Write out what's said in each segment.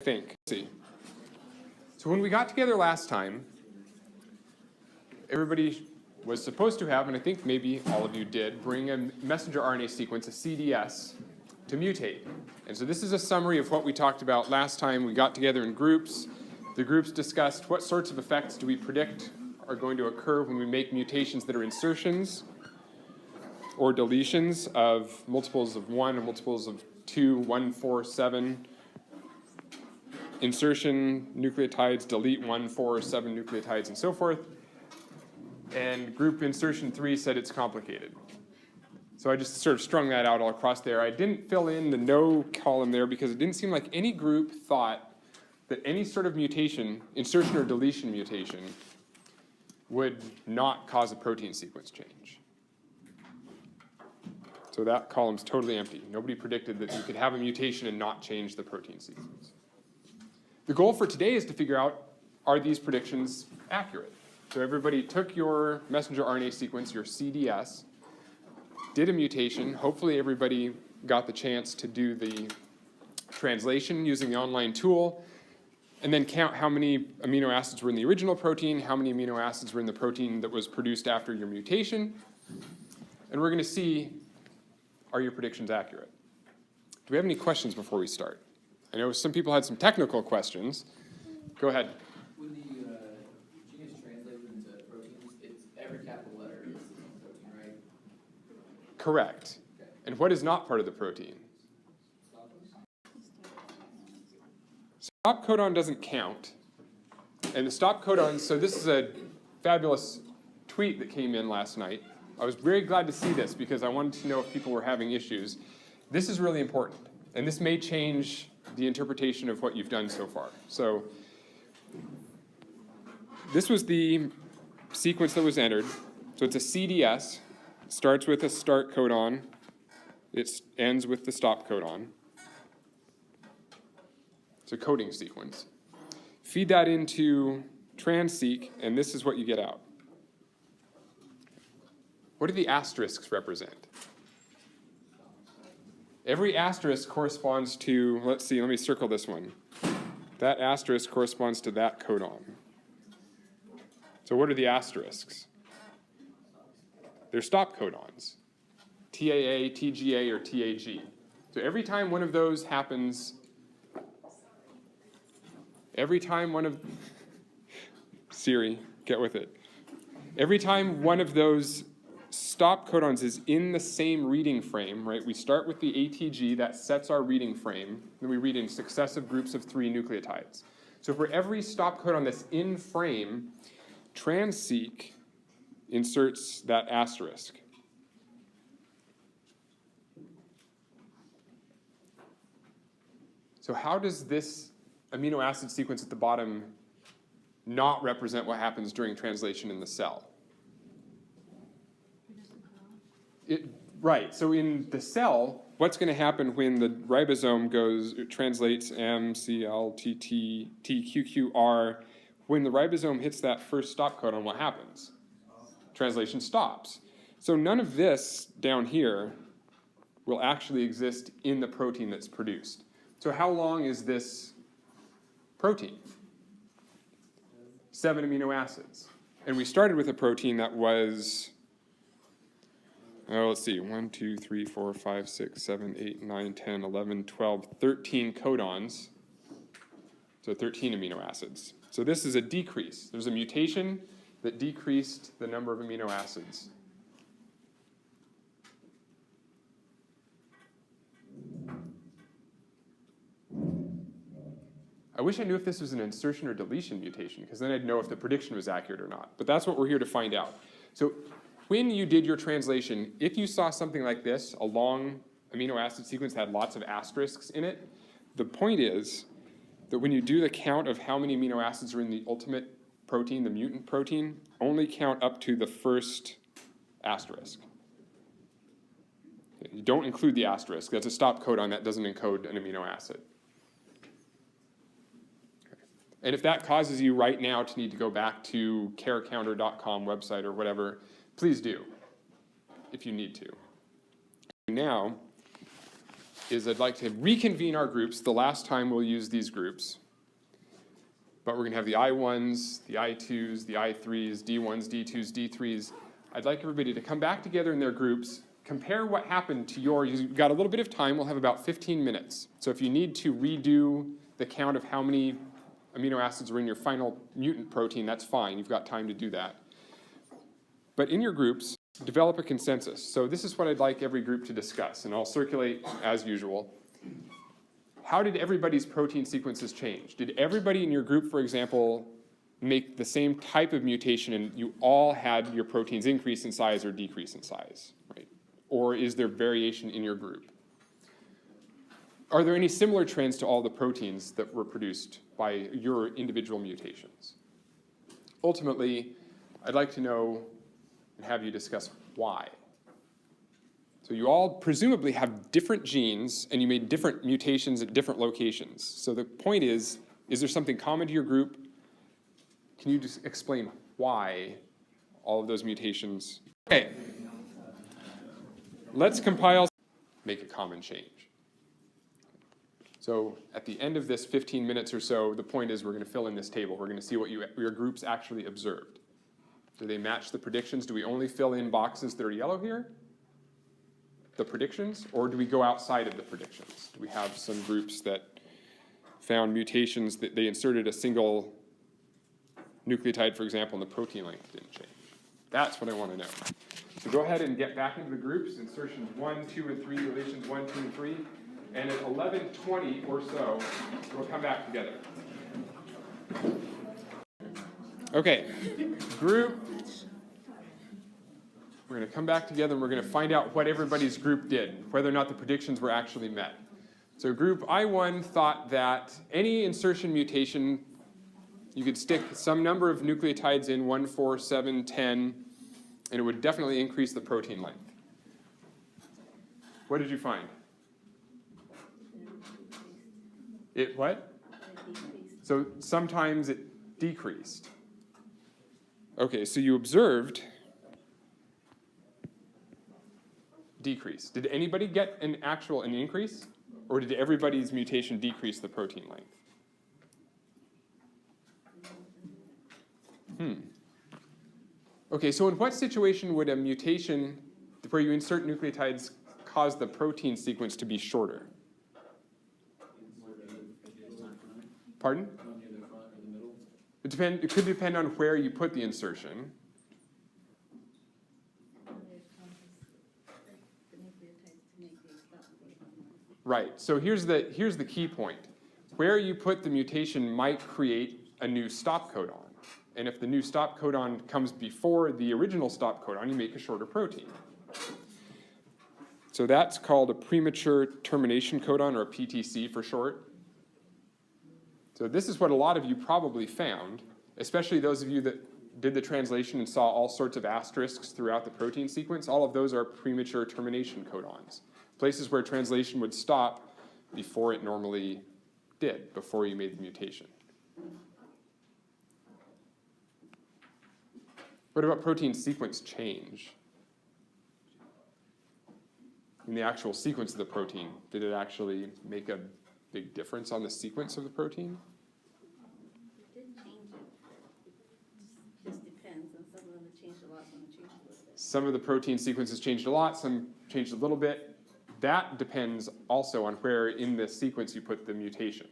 think. Let's see. So when we got together last time, everybody was supposed to have, and I think maybe all of you did, bring a messenger RNA sequence, a CDS, to mutate. And so this is a summary of what we talked about last time. We got together in groups. The groups discussed what sorts of effects do we predict are going to occur when we make mutations that are insertions or deletions of multiples of 1 or multiples of 2, 1, 4, 7. Insertion, nucleotides, delete 1, 4, 7 nucleotides, and so forth. And group insertion 3 said it's complicated. So I just sort of strung that out all across there. I didn't fill in the no column there because it didn't seem like any group thought that any sort of mutation, insertion or deletion mutation, would not cause a protein sequence change. So that column's totally empty. Nobody predicted that you could have a mutation and not change the protein sequence. The goal for today is to figure out, are these predictions accurate? So everybody took your messenger RNA sequence, your CDS, did a mutation. Hopefully everybody got the chance to do the translation using the online tool, and then count how many amino acids were in the original protein, how many amino acids were in the protein that was produced after your mutation. And we're going to see, are your predictions accurate? Do we have any questions before we start? I know some people had some technical questions. Go ahead. When the gene is translated into proteins, it's every capital letter is a protein, right? Correct. Okay. And what is not part of the protein? Stop codon doesn't count. And the stop codons, so this is a fabulous tweet that came in last night. I was very glad to see this because I wanted to know if people were having issues. This is really important, and this may change the interpretation of what you've done so far. So this was the sequence that was entered. So it's a CDS. It starts with a start codon. It ends with the stop codon. It's a coding sequence. Feed that into transeq, and this is what you get out. What do the asterisks represent? Every asterisk corresponds to, let's see, let me circle this one. That asterisk corresponds to that codon. So what are the asterisks? They're stop codons. TAA, TGA, or TAG. So every time one of those happens, Siri, get with it. Every time one of those stop codons is in the same reading frame, right? We start with the ATG, that sets our reading frame, then we read in successive groups of 3 nucleotides. So for every stop codon that's in frame, transeq inserts that asterisk. So how does this amino acid sequence at the bottom not represent what happens during translation in the cell? Right, so in the cell, what's going to happen when the ribosome translates MCLTTTQQR? When the ribosome hits that first stop codon, what happens? Translation stops. So none of this down here will actually exist in the protein that's produced. So how long is this protein? 7 amino acids. And we started with a protein that was, let's see, 1, 2, 3, 4, 5, 6, 7, 8, 9, 10, 11, 12, 13 codons. So 13 amino acids. So this is a decrease. There's a mutation that decreased the number of amino acids. I wish I knew if this was an insertion or deletion mutation, because then I'd know if the prediction was accurate or not. But that's what we're here to find out. So when you did your translation, if you saw something like this, a long amino acid sequence that had lots of asterisks in it, the point is that when you do the count of how many amino acids are in the ultimate protein, the mutant protein, only count up to the first asterisk. You don't include the asterisk. That's a stop codon that doesn't encode an amino acid. And if that causes you right now to need to go back to carecounter.com website or whatever, please do, if you need to. Now, is I'd like to reconvene our groups. The last time we'll use these groups. But we're going to have the I1s, the I2s, the I3s, D1s, D2s, D3s. I'd like everybody to come back together in their groups, compare what happened to you've got a little bit of time. We'll have about 15 minutes. So if you need to redo the count of how many amino acids are in your final mutant protein, that's fine. You've got time to do that. But in your groups, develop a consensus. So this is what I'd like every group to discuss, and I'll circulate as usual. How did everybody's protein sequences change? Did everybody in your group, for example, make the same type of mutation and you all had your proteins increase in size or decrease in size, right? Or is there variation in your group? Are there any similar trends to all the proteins that were produced by your individual mutations? Ultimately, I'd like to know and have you discuss why. So you all presumably have different genes and you made different mutations at different locations. So the point is there something common to your group? Can you just explain why all of those mutations? Okay, let's compile, make a common change. So at the end of this 15 minutes or so, the point is we're going to fill in this table. We're going to see what your groups actually observed. Do they match the predictions? Do we only fill in boxes that are yellow here, the predictions, or do we go outside of the predictions? Do we have some groups that found mutations that they inserted a single nucleotide, for example, and the protein length didn't change? That's what I want to know. So go ahead and get back into the groups, insertions 1, 2, and 3, deletions 1, 2, and 3. And at 11:20 or so, we'll come back together. Okay, group. We're going to come back together and we're going to find out what everybody's group did, whether or not the predictions were actually met. So group I1 thought that any insertion mutation, you could stick some number of nucleotides in 1, 4, 7, 10, and it would definitely increase the protein length. What did you find? It what? So sometimes it decreased. Okay, so you observed decrease. Did anybody get an increase? Or did everybody's mutation decrease the protein length? Okay, so in what situation would a mutation where you insert nucleotides cause the protein sequence to be shorter? Pardon? It could depend on where you put the insertion. Right, so here's the key point. Where you put the mutation might create a new stop codon. And if the new stop codon comes before the original stop codon, you make a shorter protein. So that's called a premature termination codon, or a PTC for short. So this is what a lot of you probably found, especially those of you that did the translation and saw all sorts of asterisks throughout the protein sequence. All of those are premature termination codons, places where translation would stop before it normally did, before you made the mutation. What about protein sequence change? In the actual sequence of the protein, did it actually make a big difference on the sequence of the protein? It did change it. It just depends, and some of them have changed a lot, some have changed a little bit. Some of the protein sequences changed a lot, some changed a little bit. That depends also on where in the sequence you put the mutation.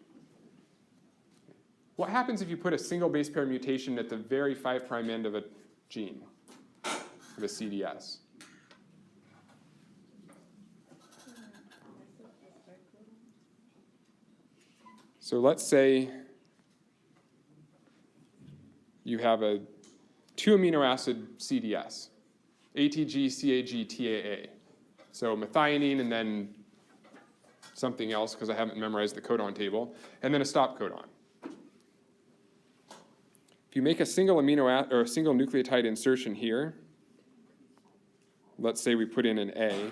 What happens if you put a single base pair mutation at the very 5' end of a gene, of a CDS? So let's say you have a 2 amino acid CDS, ATG, CAG, TAA. So methionine and then something else, because I haven't memorized the codon table, and then a stop codon. If you make a single or a single nucleotide insertion here, let's say we put in an A,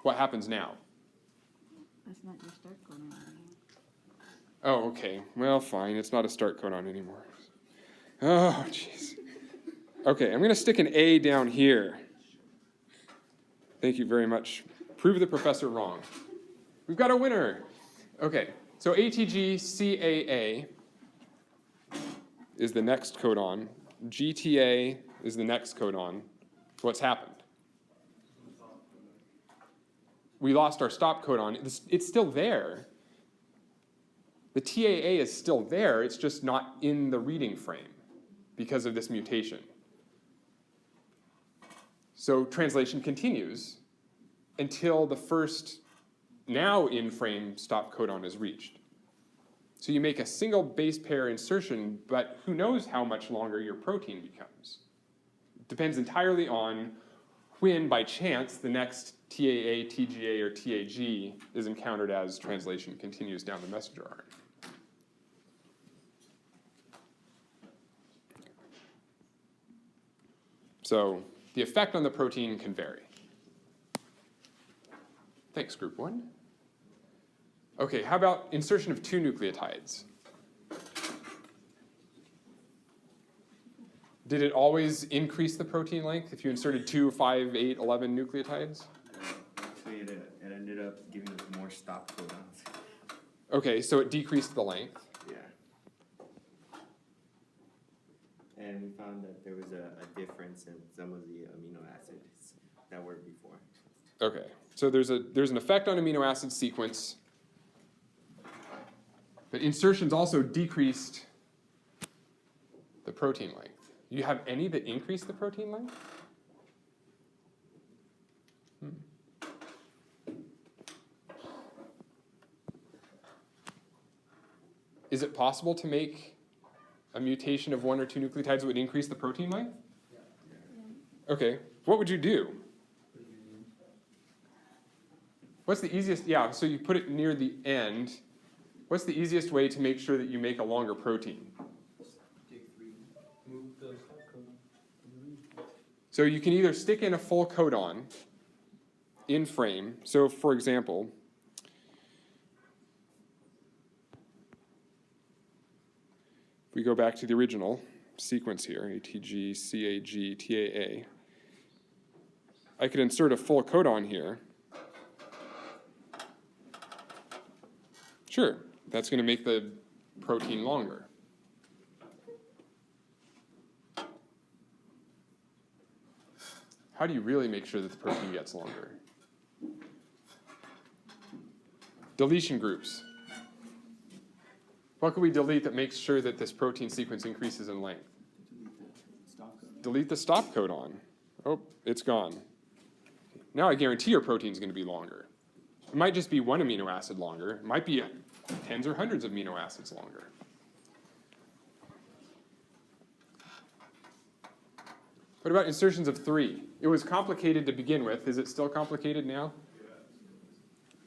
what happens now? That's not your start codon anymore. Oh, okay. Well, fine. It's not a start codon anymore. Oh, jeez. Okay, I'm going to stick an A down here. Thank you very much, Prove the professor wrong. We've got a winner. Okay, so ATG-CAA is the next codon. GTA is the next codon. What's happened? We lost our stop codon. It's still there. The TAA is still there. It's just not in the reading frame because of this mutation. So translation continues until the first now in frame stop codon is reached. So you make a single base pair insertion, but who knows how much longer your protein becomes. It depends entirely on when, by chance, the next TAA, TGA, or TAG is encountered as translation continues down the messenger RNA. So the effect on the protein can vary. Thanks, group one. Okay, how about insertion of 2 nucleotides? Did it always increase the protein length if you inserted 2, 5, 8, 11 nucleotides? Actually, it ended up giving us more stop codons. Okay, so it decreased the length. Yeah. And we found that there was a difference in some of the amino acids that were before. Okay, so there's an effect on amino acid sequence, but insertions also decreased the protein length. Do you have any that increase the protein length? Is it possible to make a mutation of 1 or 2 nucleotides that would increase the protein length? Okay, what would you do? What's the easiest, yeah, so you put it near the end. What's the easiest way to make sure that you make a longer protein? Move the stop codon. So you can either stick in a full codon in frame. So for example, if we go back to the original sequence here, ATG, CAG, TAA, I could insert a full codon here. Sure, that's going to make the protein longer. How do you really make sure that the protein gets longer? Deletion groups. What can we delete that makes sure that this protein sequence increases in length? Delete the stop codon. Oh, it's gone. Now I guarantee your protein is going to be longer. It might just be 1 amino acid longer. It might be tens or hundreds of amino acids longer. What about insertions of 3? It was complicated to begin with. Is it still complicated now? Yeah.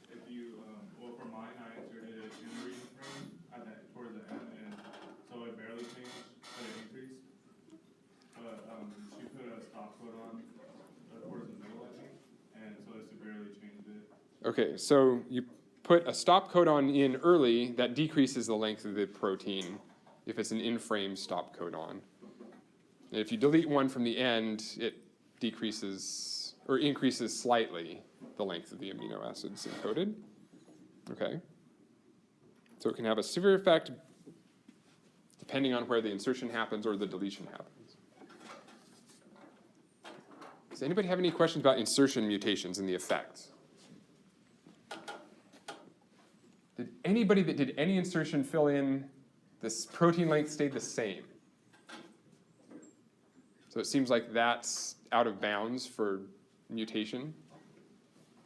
If you, well, for mine, I inserted a 2 reading frame towards the end, and so it barely changed, but it increased. But she put a stop codon towards the middle, I think, and so it severely changed it. Okay, so you put a stop codon in early, that decreases the length of the protein if it's an in-frame stop codon. And if you delete one from the end, it decreases or increases slightly the length of the amino acids encoded. Okay. So it can have a severe effect depending on where the insertion happens or the deletion happens. Does anybody have any questions about insertion mutations and the effects? Did anybody that did any insertion fill in this protein length stayed the same? So it seems like that's out of bounds for mutation.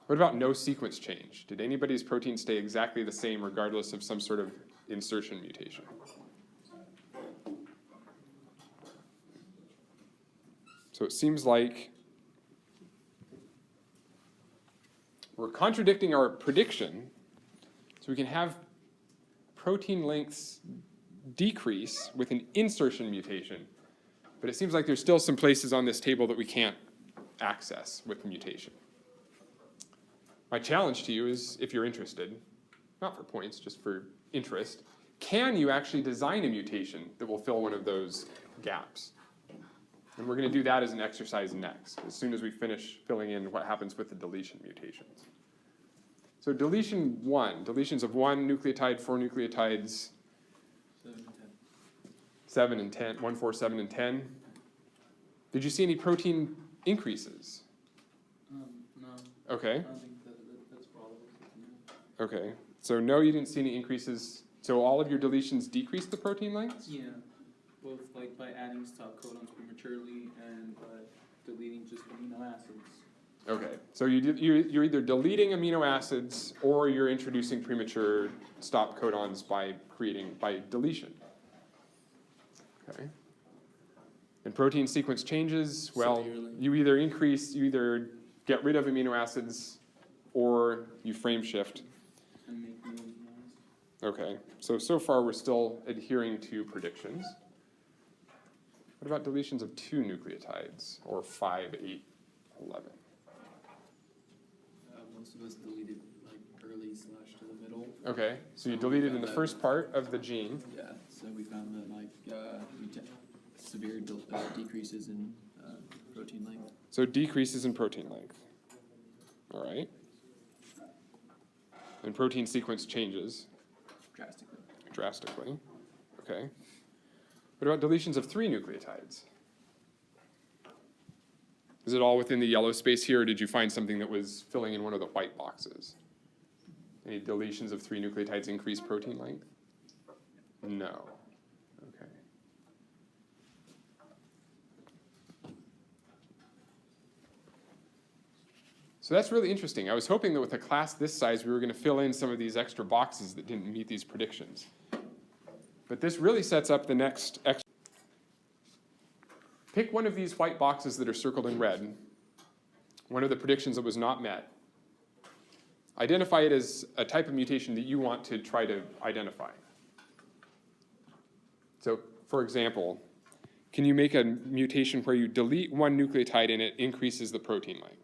What about no sequence change? Did anybody's protein stay exactly the same regardless of some sort of insertion mutation? So it seems like we're contradicting our prediction. So we can have protein lengths decrease with an insertion mutation. But it seems like there's still some places on this table that we can't access with the mutation. My challenge to you is, if you're interested, not for points, just for interest, can you actually design a mutation that will fill one of those gaps? And we're going to do that as an exercise next, as soon as we finish filling in what happens with the deletion mutations. So deletions of 1 nucleotide, 4 nucleotides, 7 and 10, 1, 4, 7, and 10. Did you see any protein increases? No, Okay, I don't think that's probably. okay. So no, you didn't see any increases. So all of your deletions decreased the protein lengths? Yeah, both like by adding stop codons prematurely and by deleting just amino acids. Okay, so you're either deleting amino acids or you're introducing premature stop codons by deletion. Okay. And protein sequence changes, well, Severely. you either get rid of amino acids or you frame shift. And make new ones. Okay, so far we're still adhering to predictions. What about deletions of 2 nucleotides, or 5, 8, 11? Most of us deleted like early / to the middle. Okay, so you deleted in the first part of the gene. Yeah, so we found that like severe decreases in protein length. So decreases in protein length. All right. And protein sequence changes drastically. Okay. What about deletions of 3 nucleotides? Is it all within the yellow space here, or did you find something that was filling in one of the white boxes? Any deletions of 3 nucleotides increase protein length? No. Okay. So that's really interesting. I was hoping that with a class this size, we were going to fill in some of these extra boxes that didn't meet these predictions. But this really sets up the next exercise. Pick one of these white boxes that are circled in red, one of the predictions that was not met. Identify it as a type of mutation that you want to try to identify. So, for example, can you make a mutation where you delete 1 nucleotide and it increases the protein length?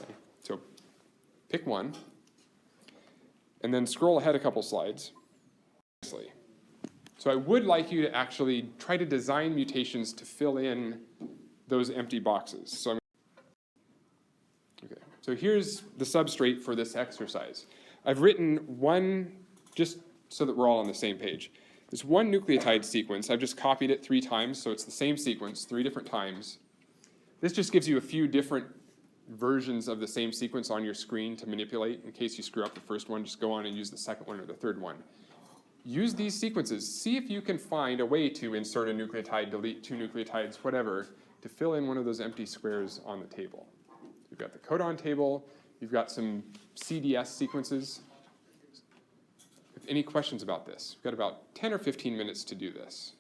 Okay. So pick one, and then scroll ahead a couple slides. So I would like you to actually try to design mutations to fill in those empty boxes. So here's the substrate for this exercise. I've written one, just so that we're all on the same page. There's 1 nucleotide sequence. I've just copied it 3 times, so it's the same sequence 3 different times. This just gives you a few different versions of the same sequence on your screen to manipulate. In case you screw up the first one, just go on and use the second one or the third one. Use these sequences. See if you can find a way to insert a nucleotide, delete 2 nucleotides, whatever, to fill in one of those empty squares on the table. You've got the codon table. You've got some CDS sequences. Any questions about this? We've got about 10 or 15 minutes to do this.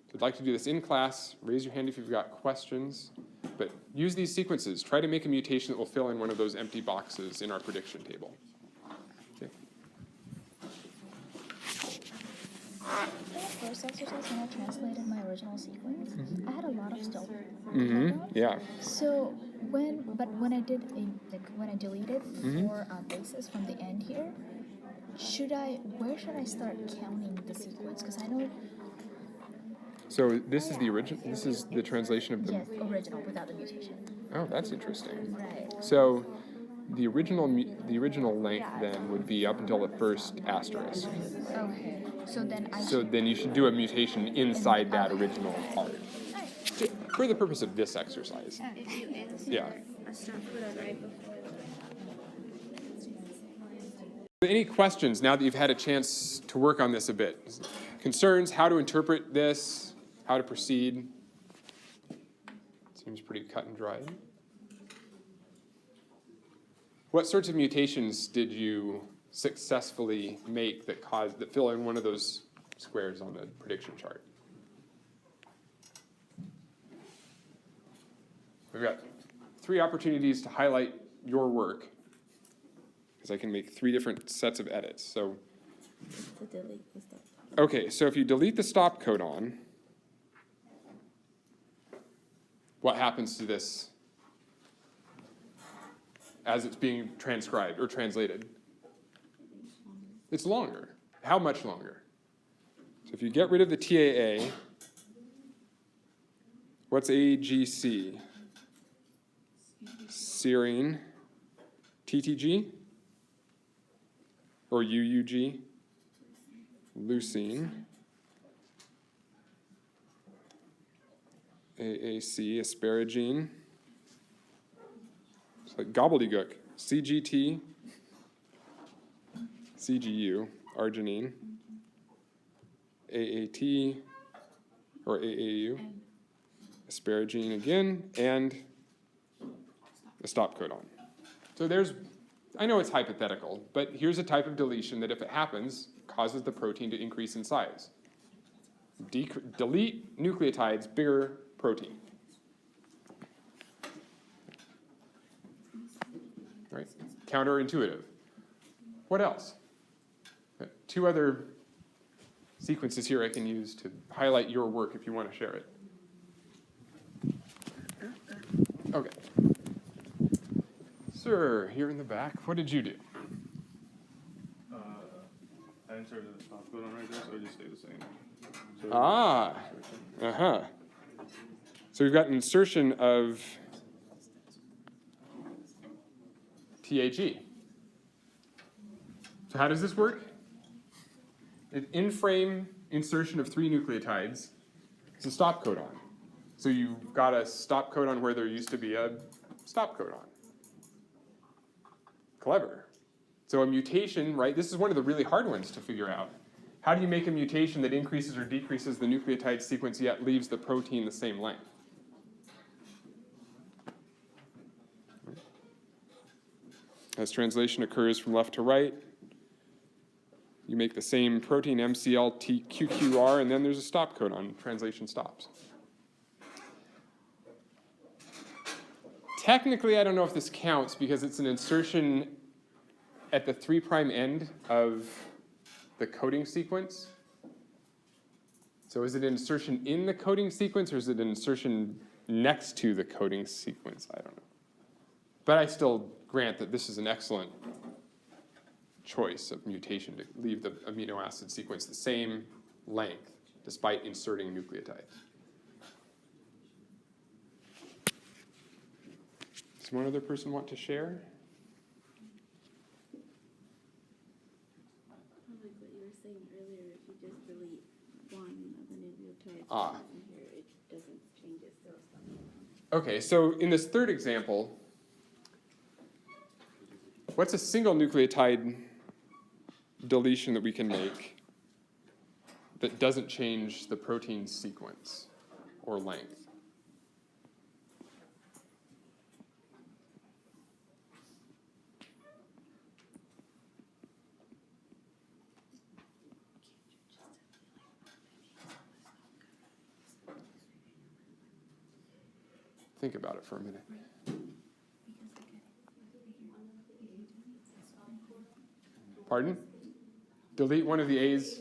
If you'd like to do this in class, raise your hand if you've got questions. But use these sequences. Try to make a mutation that will fill in one of those empty boxes in our prediction table. Okay. The first exercise, when I translated my original sequence, I had a lot of stop codons. Yeah. So when I did when I deleted 4 bases from the end here, where should I start counting the sequence? Because I know. So this is the original. This is the translation of the. Yes, original without the mutation. Oh, that's interesting. Right. So the original length then would be up until the first asterisk. Okay. So then So then you should do a mutation inside that original part. For the purpose of this exercise. If you insert Yeah. a stop codon right before Any questions now that you've had a chance to work on this a bit? Concerns, how to interpret this, how to proceed? Seems pretty cut and dried. What sorts of mutations did you successfully make that fill in one of those squares on the prediction chart? We've got 3 opportunities to highlight your work, because I can make 3 different sets of edits. So, to delete the stop. okay, so if you delete the stop codon, what happens to this as it's being transcribed or translated? It's longer. How much longer? So if you get rid of the TAA, what's AGC? Serine. TTG or UUG, leucine, AAC, asparagine, it's like gobbledygook, CGT, CGU, arginine, AAT, or AAU, asparagine again, and a stop codon. So there's, I know it's hypothetical, but here's a type of deletion that if it happens, causes the protein to increase in size. Delete nucleotides, bigger protein. Right? Counterintuitive. What else? Two other sequences here I can use to highlight your work if you want to share it. Okay. Sir, here in the back, what did you do? I inserted the stop codon right there, so it just stayed the same. So So we've got an insertion of TAG. So how does this work? An in-frame insertion of 3 nucleotides is a stop codon. So you've got a stop codon where there used to be a stop codon. Clever. So a mutation, right, this is one of the really hard ones to figure out. How do you make a mutation that increases or decreases the nucleotide sequence yet leaves the protein the same length? As translation occurs from left to right, you make the same protein MCLTQQR, and then there's a stop codon. Translation stops. Technically, I don't know if this counts because it's an insertion at the 3' end of the coding sequence. So is it an insertion in the coding sequence or is it an insertion next to the coding sequence? I don't know. But I still grant that this is an excellent choice of mutation to leave the amino acid sequence the same length despite inserting nucleotides. Does one other person want to share? Like what you were saying earlier, if you just delete one of the nucleotides from here, it doesn't change it, still stops. Okay, so in this third example, what's a single nucleotide deletion that we can make that doesn't change the protein sequence or length? Think about it for a minute. Pardon? Delete one of the A's.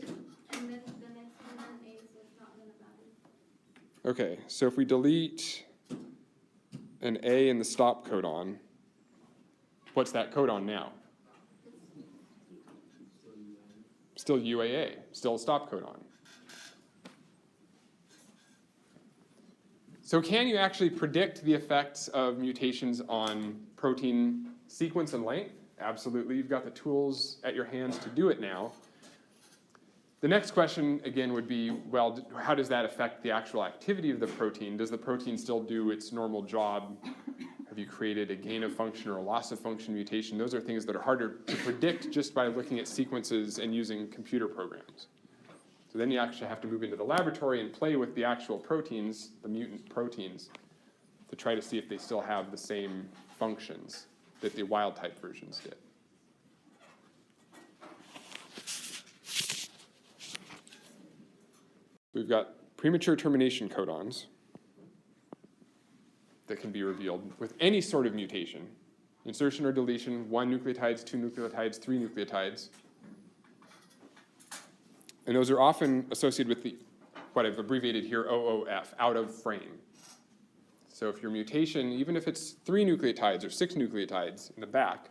And then the next one on A, so it's not gonna matter. Okay, so if we delete an A in the stop codon, what's that codon now? Still UAA, still a stop codon. So can you actually predict the effects of mutations on protein sequence and length? Absolutely, you've got the tools at your hands to do it now. The next question, again, would be, well, how does that affect the actual activity of the protein? Does the protein still do its normal job? Have you created a gain of function or a loss of function mutation? Those are things that are harder to predict just by looking at sequences and using computer programs. So then you actually have to move into the laboratory and play with the actual proteins, the mutant proteins, to try to see if they still have the same functions that the wild type versions did. We've got premature termination codons that can be revealed with any sort of mutation. Insertion or deletion, 1 nucleotides, 2 nucleotides, 3 nucleotides. And those are often associated with the, what I've abbreviated here, OOF, out of frame. So if your mutation, even if it's 3 nucleotides or 6 nucleotides in the back,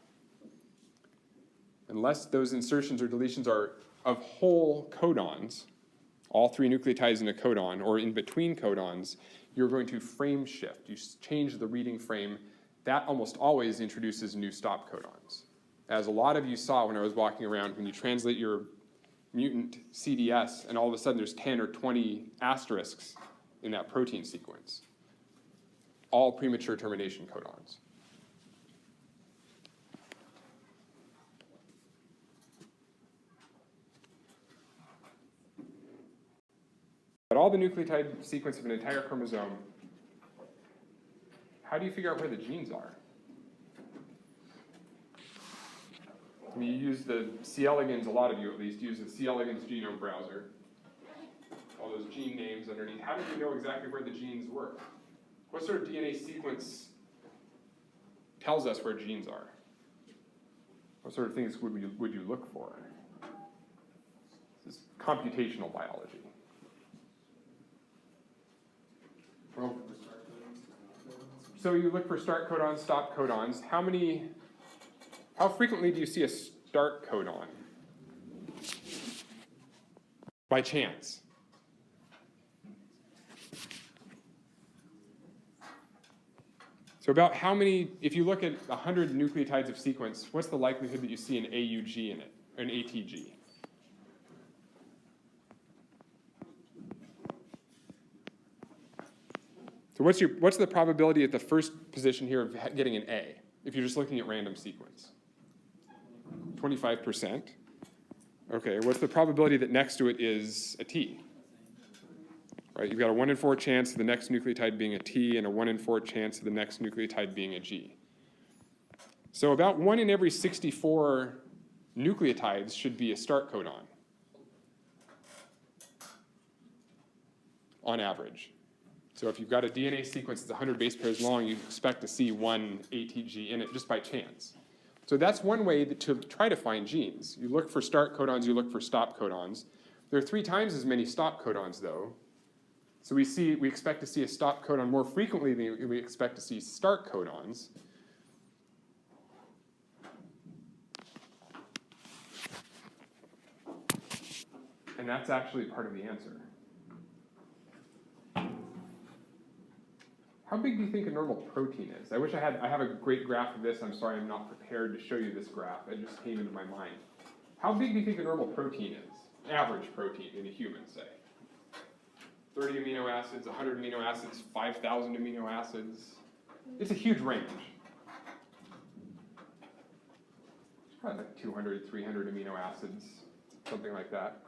unless those insertions or deletions are of whole codons, all 3 nucleotides in a codon, or in between codons, you're going to frame shift. You change the reading frame that almost always introduces new stop codons. As a lot of you saw when I was walking around, when you translate your mutant CDS and all of a sudden there's 10 or 20 asterisks in that protein sequence. All premature termination codons. But all the nucleotide sequence of an entire chromosome, how do you figure out where the genes are? I mean, you use the C. elegans, a lot of you at least, use the C. elegans genome browser. All those gene names underneath. How did you know exactly where the genes were? What sort of DNA sequence tells us where genes are? What sort of things would you look for? This is computational biology. Well, so you look for start codons, stop codons. How frequently do you see a start codon? By chance. So about how many, if you look at 100 nucleotides of sequence, what's the likelihood that you see an AUG in it, or an ATG? So what's the probability at the first position here of getting an A, if you're just looking at random sequence? 25%. Okay, what's the probability that next to it is a T? Right, you've got a 1 in 4 chance of the next nucleotide being a T and a 1 in 4 chance of the next nucleotide being a G. So about 1 in every 64 nucleotides should be a start codon, on average. So if you've got a DNA sequence that's 100 base pairs long, you expect to see 1 ATG in it just by chance. So that's one way to try to find genes. You look for start codons, you look for stop codons. There are 3 times as many stop codons, though. So we expect to see a stop codon more frequently than we expect to see start codons. And that's actually part of the answer. How big do you think a normal protein is? I have a great graph of this. I'm sorry I'm not prepared to show you this graph. It just came into my mind. How big do you think a normal protein is? Average protein in a human, say. 30 amino acids, 100 amino acids, 5,000 amino acids. It's a huge range. It's probably like 200, 300 amino acids, something like that.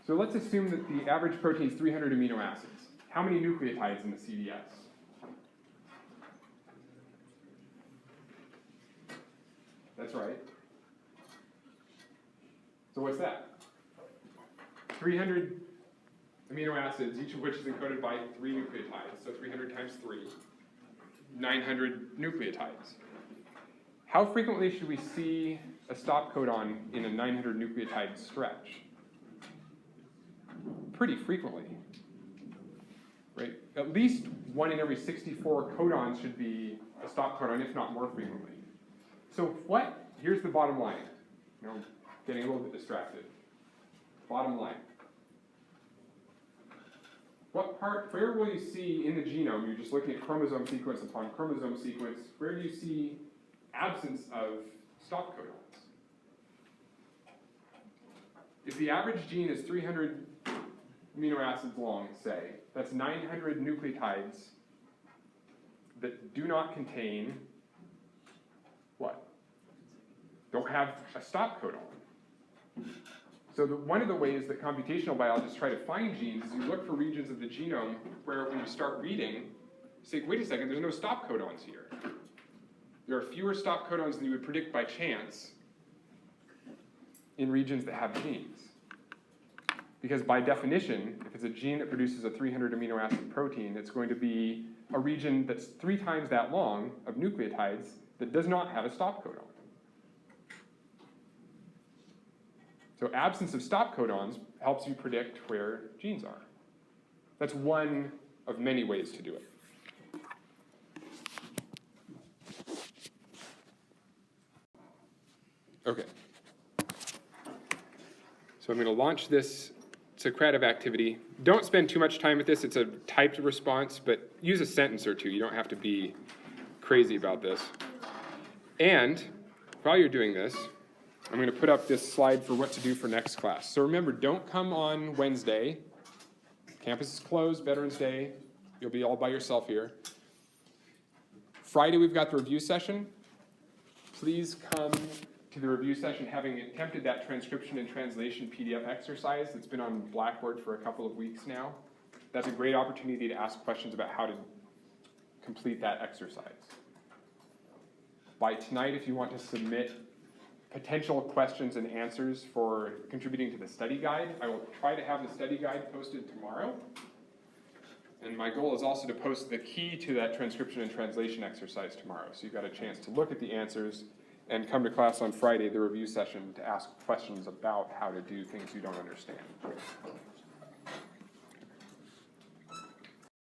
So let's assume that the average protein is 300 amino acids. How many nucleotides in the CDS? That's right. So what's that? 300 amino acids, each of which is encoded by 3 nucleotides. So 300 times 3, 900 nucleotides. How frequently should we see a stop codon in a 900 nucleotide stretch? Pretty frequently, right? At least 1 in every 64 codons should be a stop codon, if not more frequently. So here's the bottom line. Getting a little bit distracted. Bottom line. Where will you see in the genome, you're just looking at chromosome sequence upon chromosome sequence, where do you see absence of stop codons? If the average gene is 300 amino acids long, say, that's 900 nucleotides that do not contain what? Don't have a stop codon. So one of the ways that computational biologists try to find genes is you look for regions of the genome where when you start reading, you say, wait a second, there's no stop codons here. There are fewer stop codons than you would predict by chance in regions that have genes. Because by definition, if it's a gene that produces a 300 amino acid protein, it's going to be a region that's 3 times that long of nucleotides that does not have a stop codon. So absence of stop codons helps you predict where genes are. That's one of many ways to do it. Okay. So I'm going to launch this It's a creative activity. Don't spend too much time with this. It's a typed response, but use a sentence or two. You don't have to be crazy about this. And while you're doing this, I'm going to put up this slide for what to do for next class. So remember, don't come on Wednesday. Campus is closed, Veterans Day. You'll be all by yourself here. Friday, we've got the review session. Please come to the review session having attempted that transcription and translation PDF exercise that's been on Blackboard for a couple of weeks now. That's a great opportunity to ask questions about how to complete that exercise. By tonight, if you want to submit potential questions and answers for contributing to the study guide, I will try to have the study guide posted tomorrow. And my goal is also to post the key to that transcription and translation exercise tomorrow. So you've got a chance to look at the answers and come to class on Friday, the review session, to ask questions about how to do things you don't understand.